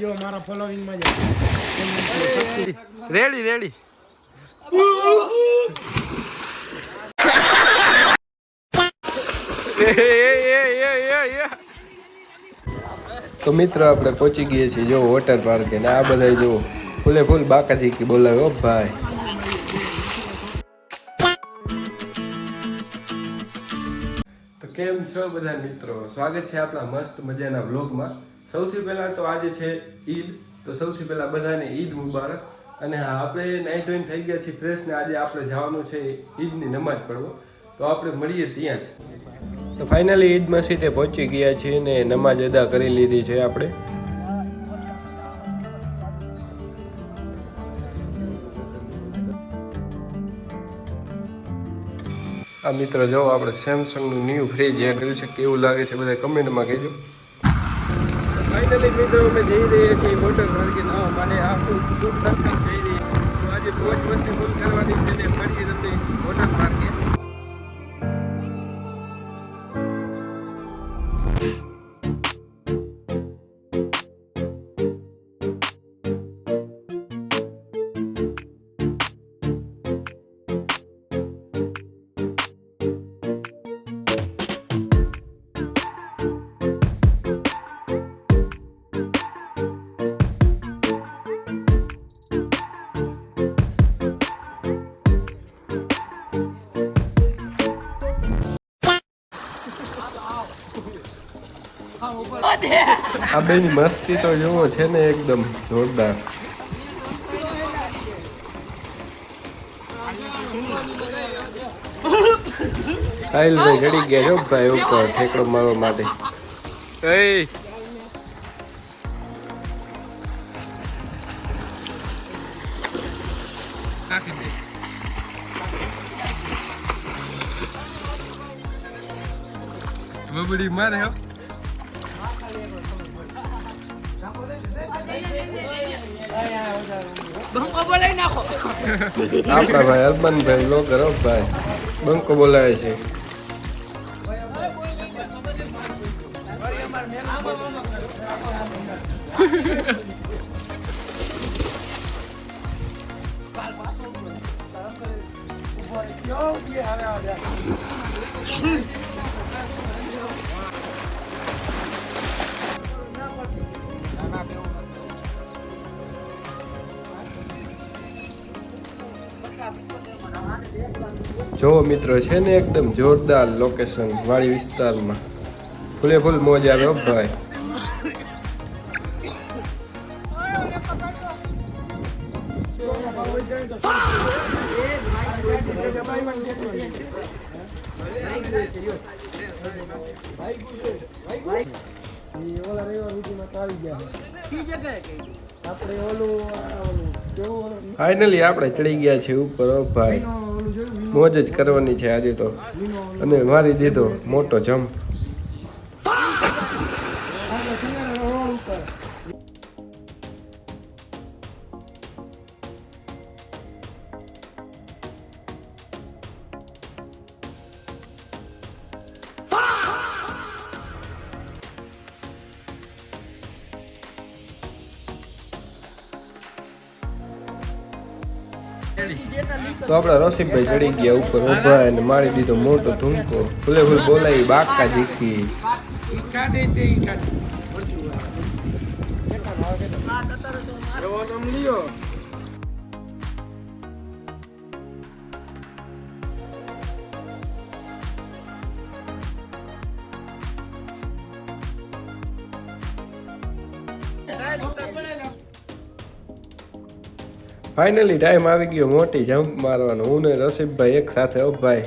જો મારા ફોલોઈંગ માં જો રેડી રેડી તો મિત્રો આપણે પહોંચી ગયા છીએ જો વોટર પાર્ક ને આ બધા જો ફૂલે ફૂલ બાકાજી કી બોલાવ્યો ભાઈ. તો કેમ છો બધા મિત્રો, સ્વાગત છે આપણા મસ્ત મજાના વ્લોગમાં. સૌથી પહેલા તો આજે છે ઈદ, તો સૌથી પહેલા બધાને ઈદ મુબારક. અને હા, આપણે નાહી ધોઈને થઈ ગયા છીએ ફ્રેશ ને આજે આપણે જવાનું છે ઈદની નમાજ પડવો, તો આપણે મળીએ ત્યાં જ. તો ફાઇનલી ઈદ મસ્જિદે પહોંચી ગયા છીએ ને નમાજ અદા કરી લીધી છે આપણે. આ મિત્રો જો આપણે સેમસંગનું ન્યૂ ફ્રીજ એડ કર્યું છે, કેવું લાગે છે બધા કમેન્ટમાં કહેજો. ફાઇનલી મિત્રો અમે જઈ રહ્યા છીએ વોટર પાર્કે નાવા માટે. આખું ખૂબ સરસ જઈ રહી છે. તો આજે મોજ મસ્તી ફૂલ કરવાની છે ને મળીએ તમને વોટર પાર્કે. આ બેની મસ્તી તો જોવો છે ને એકદમ જોરદાર. સાહિલભાઈ ચડી ગયા છો ભાઈ ઉપર ઠેકડો મારવા માટે. બબડી મારે હો. આપણા ભાઈ અરબાનભાઈ લો કરો ભાઈ, બંકો બોલાવે છે. જો મિત્રો છે ને એકદમ જોરદાર લોકેશન વાળી વિસ્તારમાં ફૂલે ફૂલ મોજ આવે ભાઈ. ફાઇનલી આપણે ચડી ગયા છે ઉપર ભાઈ. મોજ જ કરવાની છે આજે તો, અને મારી દીધો મોટો જમ્પ. તો આપણા રસીભાઈ ચડી ગયા ઉપર ઉભા અને મારી દીધો મોટો ધૂમકો. ફૂલે ફૂલ બોલાવી બાકા જીકી. ફાઇનલી ટાઈમ આવી ગયો મોટી જમ્પ મારવાનો. હું ને રસીબભાઈ એક સાથે ઓ ભાઈ.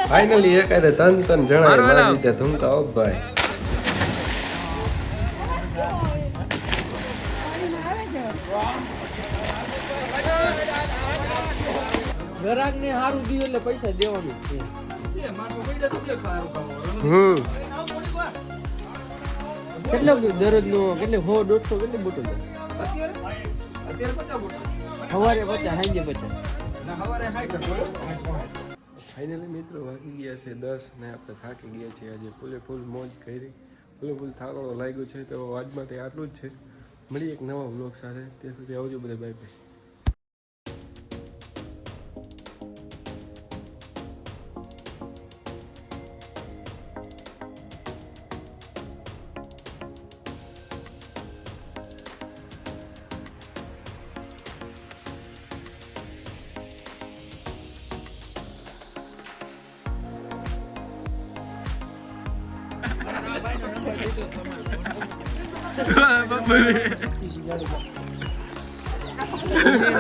ફાઇનલી એકાદે ત્રણ જણા મારી દીધા ધૂમકા ઓ ભાઈ. ગ્રાહક ને સારું દીધું એટલે પૈસા દેવાનું છે. કેટલો દરરોજ નો કેટલે 100 150 કેટલી બોટલ સવારે 50 સાંજે 50 ફાઇનલી મિત્રો વાગી ગયા છે 10 ને આપણે થાકી ગયા છીએ આજે ફૂલ મોજ કરી ફૂલ થાકડો લાગ્યો છે તો આજ માટે આટલું જ છે મળીએ એક નવા વ્લોગ સાથે ત્યાં સુધી આવજો બધા બાય બાય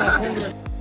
બાપરે